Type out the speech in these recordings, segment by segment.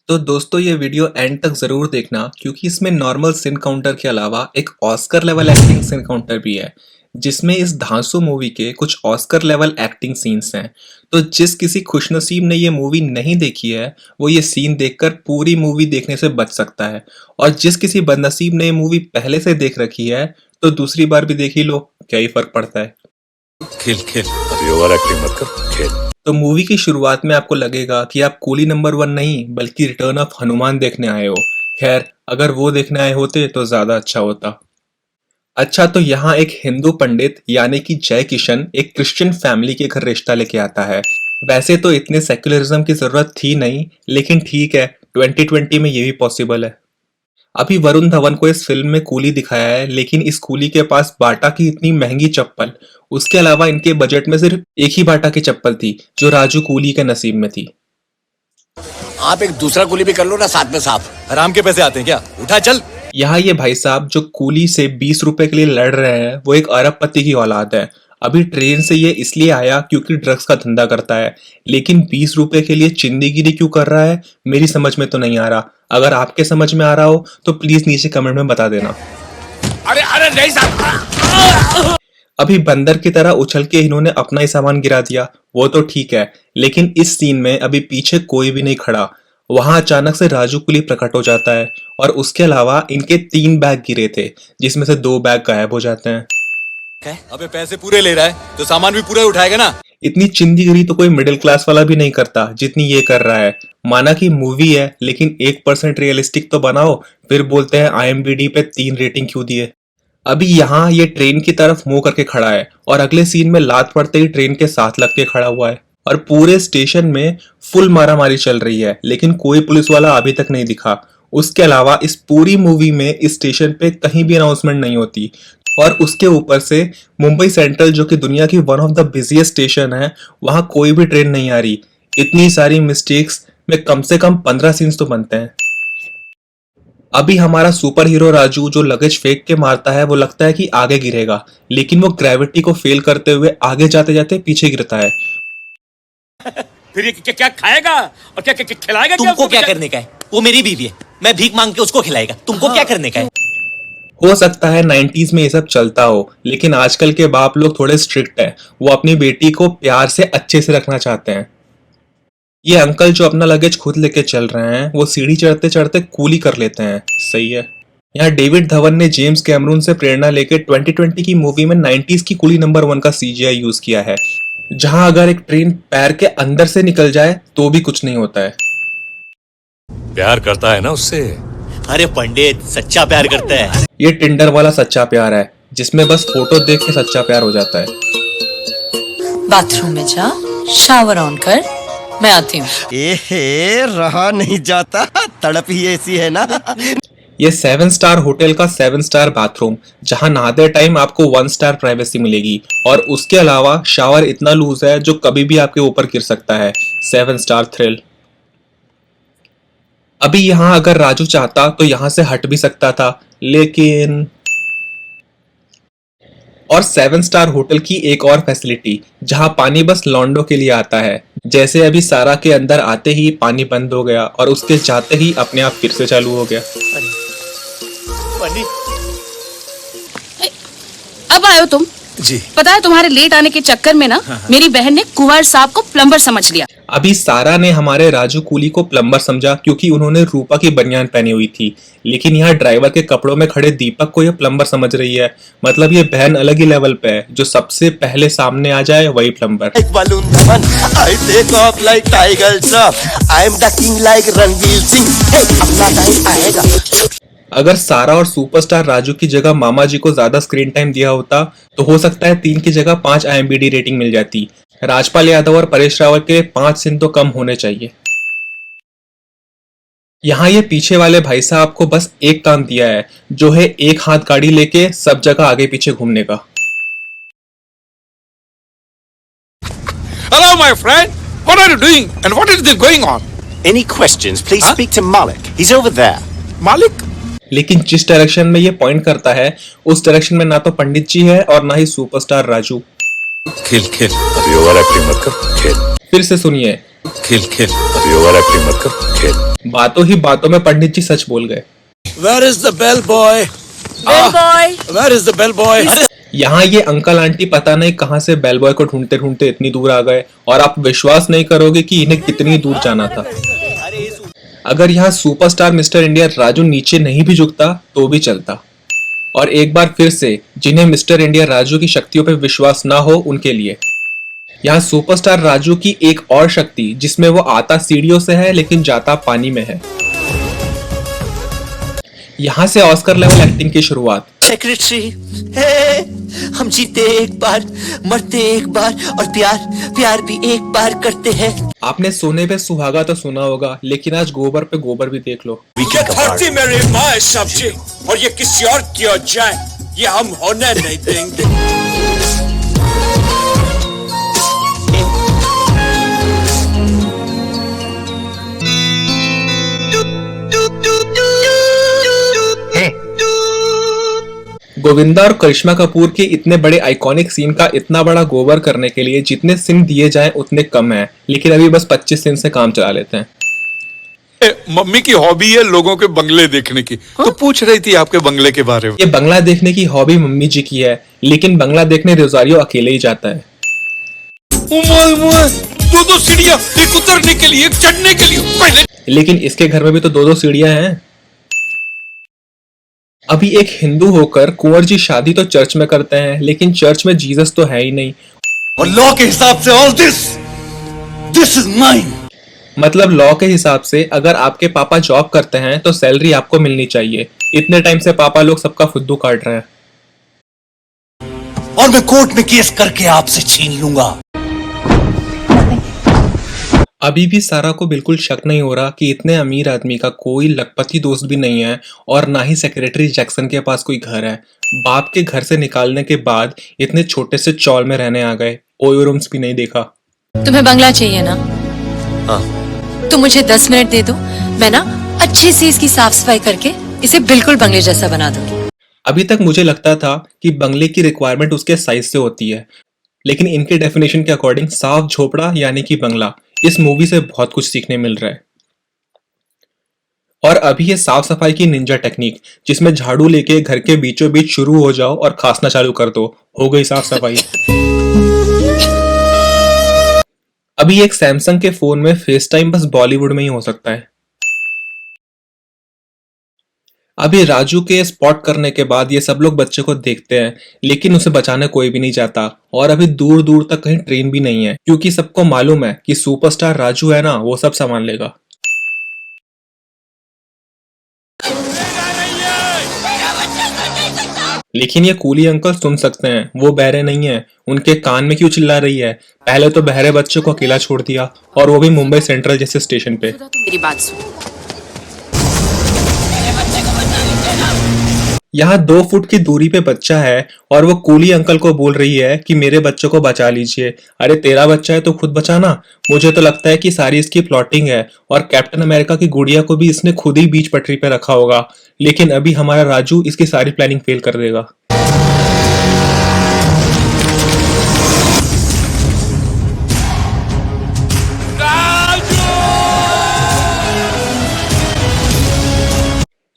तो दोस्तों ये वीडियो एंड तक जरूर देखना क्योंकि इसमें नॉर्मल सीन काउंटर के अलावा एक Oscar level acting scene counter भी है जिसमें इस धांसू मूवी के कुछ ऑस्कर लेवल एक्टिंग सीन्स हैं। तो जिस किसी खुशनसीब ने ये मूवी नहीं देखी है वो ये सीन देखकर पूरी मूवी देखने से बच सकता है, और जिस किसी बदनसीब ने ये मूवी पहले से देख रखी है तो दूसरी बार भी देख ही लो, क्या ही फर्क पड़ता है। खेल खेल, अभी ओवर एक्टिंग मत कर, खेल। तो मूवी की शुरुआत में आपको लगेगा कि आप कूली नंबर 1 नहीं बल्कि रिटर्न ऑफ हनुमान देखने आए हो। खैर, अगर वो देखने आए होते तो ज्यादा अच्छा होता। अच्छा, तो यहाँ एक हिंदू पंडित यानी कि जय किशन एक क्रिश्चियन फैमिली के घर रिश्ता लेके आता है। वैसे तो इतने सेक्युलरिज्म की जरूरत थी नहीं, लेकिन ठीक है, 2020 में ये भी पॉसिबल है। अभी वरुण धवन को इस फिल्म में कूली दिखाया है, लेकिन इस कूली के पास बाटा की इतनी महंगी चप्पल, उसके अलावा इनके बजट में सिर्फ एक ही बाटा की चप्पल थी जो राजू कूली के नसीब में थी। आप एक दूसरा कूली भी कर लो ना साथ में साहब। हराम के पैसे आते हैं क्या? उठा चल। यहाँ ये भाई साहब जो कूली से 20 रुपए के लिए लड़ रहे हैं वो एक अरबपति की औलाद है। अभी ट्रेन से ये इसलिए आया क्योंकि ड्रग्स का धंधा करता है, लेकिन 20 रुपए के लिए चिंदीगिरी क्यों कर रहा है मेरी समझ में तो नहीं आ रहा। अगर आपके समझ में आ रहा हो तो प्लीज नीचे कमेंट में बता देना। अरे अरे नहीं साहब। अभी बंदर की तरह उछल के इन्होंने अपना ही सामान गिरा दिया, वो तो ठीक है, लेकिन इस सीन में अभी पीछे कोई भी नहीं खड़ा। वहां अचानक से राजू कुली प्रकट हो जाता है और उसके अलावा इनके 3 बैग गिरे थे जिसमें से 2 बैग गायब हो जाते हैं। अबे पैसे पूरे ले रहा है तो सामान भी पूरा उठाएगा ना। इतनी चिंदीगिरी तो कोई मिडिल क्लास वाला भी नहीं करता जितनी ये कर रहा है। माना कि मूवी है, लेकिन 1% रियलिस्टिक तो बनाओ, फिर बोलते हैं IMDb पे 3 रेटिंग क्यों दिए। अभी यहाँ ये ट्रेन की तरफ मुंह करके खड़ा है और अगले सीन में लात पड़ते ही ट्रेन के साथ लग के खड़ा हुआ है, और पूरे स्टेशन में फुल मारामारी चल रही है, लेकिन कोई पुलिस वाला अभी तक नहीं दिखा। उसके अलावा इस पूरी मूवी में इस स्टेशन पे कहीं भी अनाउंसमेंट नहीं होती, और उसके ऊपर से मुंबई सेंट्रल जो कि दुनिया की one of the busiest station है, वहां कोई भी ट्रेन नहीं आ रही। इतनी सारी मिस्टेक्स में कम से कम 15 सीन्स तो बनते हैं। अभी हमारा सुपर हीरो राजू जो लगेज फेंक के मारता है वो लगता है कि आगे गिरेगा, लेकिन वो ग्रेविटी को फेल करते हुए आगे जाते जाते पीछे गिरता है। फिर ये क्या खाएगा और क्या खिलाएगा? तुमको क्या करने का है? वो मेरी बीवी है, मैं भीख मांग के उसको खिलाएगा। तुमको क्या करने का है? हो सकता है 90s में ये सब चलता हो, लेकिन आजकल के बाप लोग थोड़े स्ट्रिक्ट हैं। वो अपनी बेटी को प्यार से अच्छे से रखना चाहते हैं। ये अंकल जो अपना लगेज खुद लेके चल रहे हैं वो सीढ़ी चढ़ते चढ़ते कूली कर लेते हैं। सही है। यहाँ डेविड धवन ने जेम्स कैमरून से प्रेरणा लेके 2020 की मूवी में 90s की कूली नंबर 1 का CGI यूज किया है, जहां अगर एक ट्रेन पैर के अंदर से निकल जाए तो भी कुछ नहीं होता है। प्यार करता है ना उससे। अरे पंडित, सच्चा प्यार करता है। ये टिंडर वाला सच्चा प्यार है जिसमें बस फोटो देख के सच्चा प्यार हो जाता है। बाथरूम में जा, शावर ऑन कर, मैं आती हूँ। रहा नहीं जाता, तड़प ही ऐसी है ना। ये 7 स्टार होटल का 7 स्टार बाथरूम, जहां नहाते टाइम आपको 1 स्टार प्राइवेसी मिलेगी, और उसके अलावा शावर इतना लूज है जो कभी भी आपके ऊपर गिर सकता है। 7 स्टार थ्रिल। अभी यहाँ अगर राजू चाहता तो यहाँ से हट भी सकता था, लेकिन और 7 स्टार होटल की एक और फैसिलिटी जहां पानी बस लॉन्डो के लिए आता है। जैसे अभी सारा के अंदर आते ही पानी बंद हो गया और उसके जाते ही अपने आप फिर से चालू हो गया। अब आए हो तुम? जी। पता है तुम्हारे लेट आने के चक्कर में ना मेरी बहन ने कुंवर साहब को प्लम्बर समझ लिया। अभी सारा ने हमारे राजू कूली को प्लम्बर समझा क्योंकि उन्होंने रूपा की बनियान पहनी हुई थी, लेकिन यहाँ ड्राइवर के कपड़ों में खड़े दीपक को ये प्लम्बर समझ रही है। मतलब ये बहन अलग ही लेवल पे है, जो सबसे पहले सामने आ जाए वही plumber. Balloon Dhawan, I take off like tiger Shroff, I am the king like Ranveer Singh. अपना टाइम आएगा। अगर सारा और सुपरस्टार राजू की जगह मामा जी को ज्यादा स्क्रीन टाइम दिया होता तो हो सकता है 3 की जगह 5 IMDb रेटिंग मिल जाती। राजपाल यादव और परेश रावल के 5 सीन तो कम होने चाहिए। यहाँ ये पीछे वाले भाई साहब को बस एक काम दिया है, जो है एक हाथ गाड़ी लेके सब जगह आगे पीछे घूमने का। Hello my friend, what are you doing and what is this going on? Any questions? Please speak to Malik. He's over there. Malik? लेकिन जिस डायरेक्शन में ये पॉइंट करता है उस डायरेक्शन में ना तो पंडित जी है और ना ही सुपरस्टार राजू। खेल खेल, अभी ओवर एक्टिंग मत कर, खेल। फिर से सुनिए। खेल खेल, अभी ओवर एक्टिंग मत कर, खेल। बातों ही बातों में पंडित जी सच बोल गए। Where is the bell boy? Bell boy. Where is the bell boy? यहाँ ये अंकल आंटी पता नहीं कहां से बेल बॉय को ढूंढते ढूंढते इतनी दूर आ गए और आप विश्वास नहीं करोगे कि इन्हें कितनी दूर जाना था। अगर यहाँ सुपरस्टार मिस्टर इंडिया राजू नीचे नहीं भी झुकता तो भी चलता। और एक बार फिर से जिन्हें मिस्टर इंडिया राजू की शक्तियों पर विश्वास ना हो उनके लिए यहाँ सुपरस्टार राजू की एक और शक्ति जिसमें वो आता सीढ़ियों से है लेकिन जाता पानी में है। यहाँ से ऑस्कर लेवल एक्टिंग की शुरुआत। सेक्रेटरी, हे, हम जीते एक बार, मरते एक बार और प्यार भी एक बार करते हैं। आपने सोने पे सुहागा तो सुना होगा लेकिन आज गोबर पे गोबर भी देख लो। ये धरती मेरी माँ है सब्जी और ये किसी और की हो जाए ये हम होने नहीं देंगे। गोविंदा और करिश्मा कपूर के इतने बड़े आइकॉनिक सीन का इतना बड़ा गोबर करने के लिए जितने सीन दिए जाएं उतने कम हैं, लेकिन अभी बस 25 सीन से काम चला लेते हैं। मम्मी की हॉबी है लोगों के बंगले देखने की, तो पूछ रही थी आपके बंगले के बारे में। ये बंगला देखने की हॉबी मम्मी जी की है, लेकिन बंगला देखने रोजारियो अकेले ही जाता है। दो सीढ़ियां, एक उतरने के लिए एक चढ़ने के लिए। पहले लेकिन इसके घर में भी तो दो सीढ़ियां हैं। अभी एक हिंदू होकर कुंवर जी शादी तो चर्च में करते हैं लेकिन चर्च में जीसस तो है ही नहीं। और लॉ के हिसाब से ऑल दिस इज माइन। मतलब लॉ के हिसाब से अगर आपके पापा जॉब करते हैं तो सैलरी आपको मिलनी चाहिए। इतने टाइम से पापा लोग सबका फुद्दू काट रहे हैं। और मैं कोर्ट में केस करके आपसे छीन लूंगा। अभी भी सारा को बिल्कुल शक नहीं हो रहा कि इतने अमीर आदमी का कोई लखपति दोस्त भी नहीं है और ना ही सेक्रेटरी जैक्सन के पास कोई घर है। बाप के घर से निकालने के बाद इतने छोटे से चौल में रहने आ गए, ओयो रूम्स भी नहीं देखा। तुम्हें बंगला चाहिए ना? हाँ। तुम मुझे 10 मिनट दे दो, मैं ना अच्छे से इसकी साफ सफाई करके इसे बिल्कुल बंगले जैसा बना दूंगी। अभी तक मुझे लगता था कि बंगले की रिक्वायरमेंट उसके साइज से होती है, लेकिन इनके डेफिनेशन के अकॉर्डिंग साफ झोपड़ा यानी कि बंगला। इस मूवी से बहुत कुछ सीखने मिल रहा है। और अभी ये साफ सफाई की निंजा टेक्निक जिसमें झाड़ू लेके घर के बीचों बीच शुरू हो जाओ और खांसना चालू कर दो, हो गई साफ सफाई। अभी एक सैमसंग के फोन में फेस टाइम बस बॉलीवुड में ही हो सकता है। अभी राजू के स्पॉट करने के बाद ये सब लोग बच्चे को देखते हैं लेकिन उसे बचाने कोई भी नहीं जाता और अभी दूर दूर तक कहीं ट्रेन भी नहीं है क्योंकि सबको मालूम है कि सुपरस्टार राजू है ना, वो सब संभाल लेगा। लेकिन ये कूली अंकल सुन सकते हैं, वो बहरे नहीं है। उनके कान में क्यों चिल्ला रही है? पहले तो बहरे बच्चे को अकेला छोड़ दिया और वो भी मुंबई सेंट्रल जैसे स्टेशन पे। मेरी बात सुन। यहाँ 2 फुट की दूरी पे बच्चा है और वो कूली अंकल को बोल रही है कि मेरे बच्चे को बचा लीजिए। अरे तेरा बच्चा है तो खुद बचाना। मुझे तो लगता है कि सारी इसकी प्लॉटिंग है और कैप्टन अमेरिका की गुड़िया को भी इसने खुद ही बीच पटरी पे रखा होगा, लेकिन अभी हमारा राजू इसकी सारी प्लानिंग फेल कर देगा।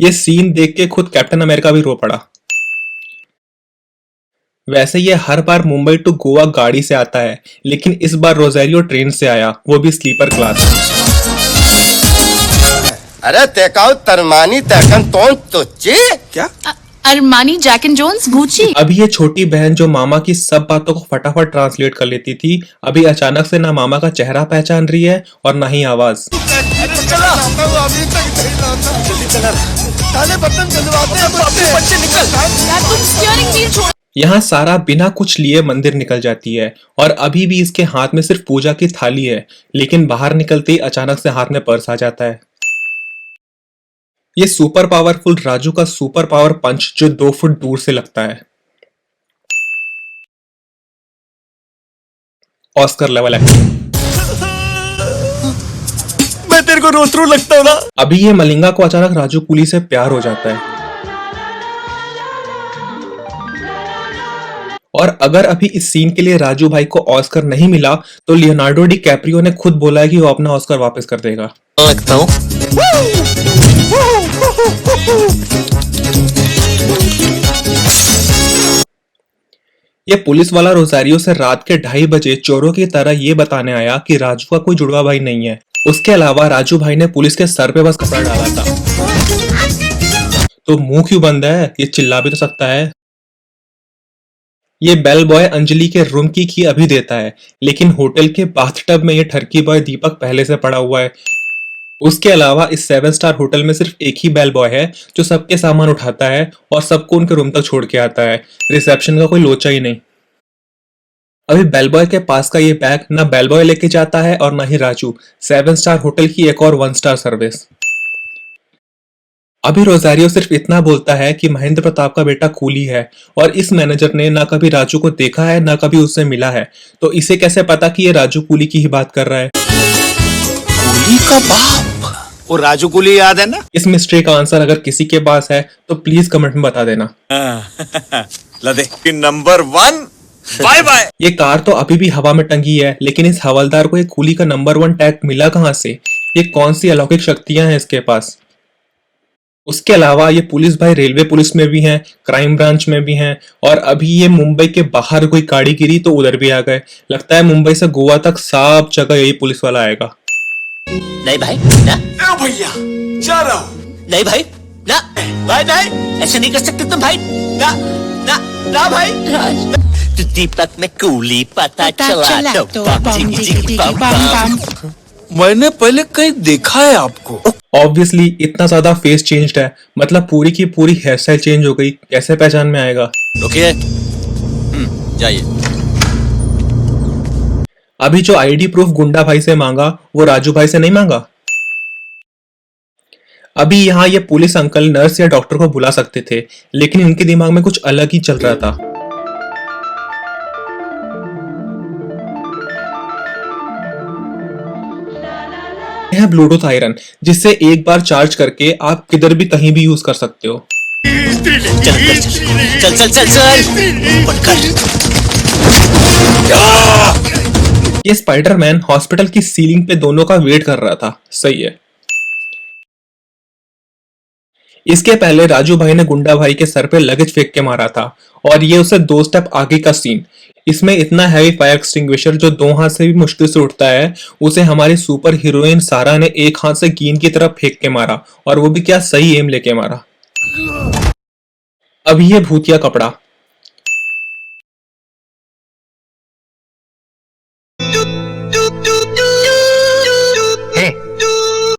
ये सीन देख के खुद कैप्टन अमेरिका भी रो पड़ा। वैसे ये हर बार मुंबई टू गोवा गाड़ी से आता है, लेकिन इस बार रोज़ारियो ट्रेन से आया, वो भी स्लीपर क्लास। अरे तेकाउ तरमानी तकन तो क्या Armani, Jack and Jones, Gucci. अभी ये छोटी बहन जो मामा की सब बातों को फटाफट ट्रांसलेट कर लेती थी, अभी अचानक से ना मामा का चेहरा पहचान रही है और ना ही आवाज। यहाँ सारा बिना कुछ लिए मंदिर निकल जाती है और अभी भी इसके हाथ में सिर्फ पूजा की थाली है, लेकिन बाहर निकलते ही अचानक से हाथ में पर्स आ जाता है। ये सुपर पावरफुल राजू का सुपर पावर पंच जो 2 फुट दूर से लगता है। Oscar level acting. मैं तेरे को रोज रोज लगता हूँ ना। अभी ये मलिंगा को अचानक राजू कुली से प्यार हो जाता है और अगर अभी इस सीन के लिए राजू भाई को ऑस्कर नहीं मिला तो लियोनार्डो डी कैप्रियो ने खुद बोला है कि वो अपना ऑस्कर वापस कर देगा। लगता हूँ ये पुलिस वाला रोजारियो से रात के 2:30 बजे चोरों की तरह ये बताने आया कि राजू का कोई जुड़वा भाई नहीं है। उसके अलावा राजू भाई ने पुलिस के सर पे बस कपड़ा डाला था। तो मुंह क्यों बंद है? ये चिल्ला भी तो सकता है। ये बेल बॉय अंजलि के रूम की अभी देता है, लेकिन होटल के बाथटब में ये ठरकी बॉय दीपक पहले से पड़ा हुआ है। उसके अलावा इस 7 स्टार होटल में सिर्फ एक ही बेल बॉय है जो सबके सामान उठाता है और सबको उनके रूम तक छोड़ के आता है। रिसेप्शन का कोई लोचा ही नहीं। अभी बेल बॉय के पास का ये बैग ना बेल बॉय लेके जाता है और ना ही राजू। 7 स्टार होटल की एक और 1 स्टार सर्विस। अभी रोजारियो सिर्फ इतना बोलता है कि महेंद्र प्रताप का बेटा कूली है और इस मैनेजर ने ना कभी राजू को देखा है ना कभी उससे मिला है, तो इसे कैसे पता कि ये राजू कूली की ही बात कर रहा है? कूली का बाप, वो राजू कूली याद है ना? इस मिस्ट्री का आंसर अगर किसी के पास है तो प्लीज कमेंट में बता देना। लदे नंबर 1 बाय बाय। ये कार तो अभी भी हवा में टंगी है, लेकिन इस हवलदार को ये कूली का नंबर 1 टैग मिला कहां से? ये कौन सी अलौकिक शक्तियां हैं इसके पास? उसके अलावा ये पुलिस भाई रेलवे पुलिस में भी हैं, क्राइम ब्रांच में भी हैं और अभी ये मुंबई के बाहर कोई गाड़ी गिरी तो उधर भी आ गए। लगता है मुंबई से गोवा तक सब जगह यही पुलिस वाला आएगा। नहीं भाई ना, भैया जा रहा हूँ। नहीं भाई ना, भाई नहीं, ऐसे नहीं कर सकते तुम भाई। ना ना ना भाई। तो दीपक में कूली पता चला तो बम जिगी जिगी बम बम। मैंने पहले कहीं देखा है आपको। ऑब्वियसली इतना ज्यादा फेस चेंज्ड है, मतलब पूरी की पूरी हेयर स्टाइल चेंज हो गई, कैसे पहचान में आएगा? रुकिए, जाइए। अभी जो आईडी प्रूफ गुंडा भाई से मांगा वो राजू भाई से नहीं मांगा। अभी यहाँ ये पुलिस अंकल नर्स या डॉक्टर को बुला सकते थे, लेकिन इनके दिमाग में कुछ अलग ही चल रहा था। यह है ब्लूटूथ आयरन, जिससे एक बार चार्ज करके आप किधर भी कहीं भी यूज कर सकते हो। चल चल चल चल पटकर। ये स्पाइडरमैन हॉस्पिटल की सीलिंग पे दोनों का वेट कर रहा था। सही है। इसके पहले राजू भाई ने गुंडा भाई के सर पे लगेज फेंक के मारा था और ये उसे 2 स्टेप आगे का सीन। इसमें इतना हैवी फायर एक्सटिंग्विशर जो 2 हाथ से भी मुश्किल से उठता है, उसे हमारी सुपर हीरोइन सारा ने एक हाथ से गेंद की तरफ फेंक के मारा, और वो भी क्या सही एम लेके मारा। अब ये भूतिया कपड़ा,